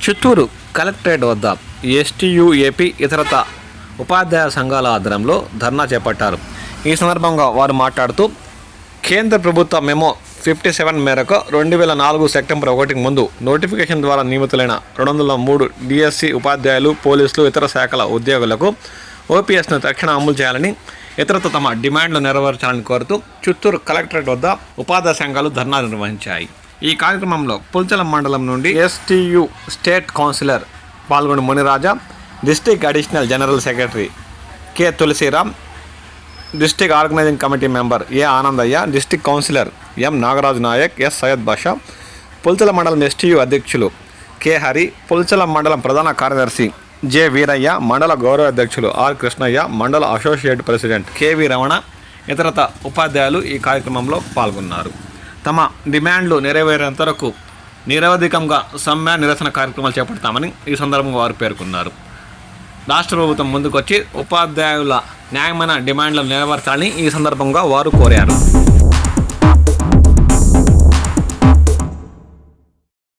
Chittoor collectorate వద్ద STU AP ఇతరత ఉపాధ్యాయ సంఘాల ఆధ్వర్యంలో ధర్నా చేపట్టారు. ఈ సందర్భంగా వారు మాట్లాడుతూ కేంద్ర ప్రభుత్వ మెమో 57 మేరకు 2004 సెప్టెంబర్ 1 ముందు నోటిఫికేషన్ ద్వారా నియమితులైన 203 డిఎస్సి ఉపాధ్యాయులు, పోలీసులు, ఇతర శాఖల ఉద్యోగులకు ఓపీఎస్ను తక్షణ అమలు చేయాలని, ఇతరత తమ డిమాండ్లు నెరవేర్చాలని కోరుతూ చిత్తూరు కలెక్టరేట్ వద్ద ఉపాధ్యాయ సంఘాలు ధర్నా నిర్వహించాయి. ఈ కార్యక్రమంలో పుల్చల మండలం నుండి ఎస్టీయూ స్టేట్ కౌన్సిలర్ పాల్గొని Muniraja, district additional general secretary K Tulasiram, district organising committee member A Anandayya, district councillor M Nagaraju Nayak, S Syed Basha, Pulchala మండలం ఎస్టీయూ అధ్యక్షులు కె హరి, పుల్చల మండలం ప్రధాన కార్యదర్శి జె వీరయ్య, మండల గౌరవ అధ్యక్షులు ఆర్ కృష్ణయ్య, మండల అసోసియేట్ ప్రెసిడెంట్ కెవి రమణ, ఇతరత ఉపాధ్యాయులు ఈ కార్యక్రమంలో పాల్గొన్నారు. తమ డిమాండ్లు నెరవేరేంత వరకు నిరవధికంగా సమ్మె నిరసన కార్యక్రమాలు చేపడతామని ఈ సందర్భంగా వారు పేర్కొన్నారు. రాష్ట్ర ప్రభుత్వం ముందుకొచ్చి ఉపాధ్యాయుల న్యాయమైన డిమాండ్లను నెరవేర్చాలని ఈ సందర్భంగా వారు కోరారు.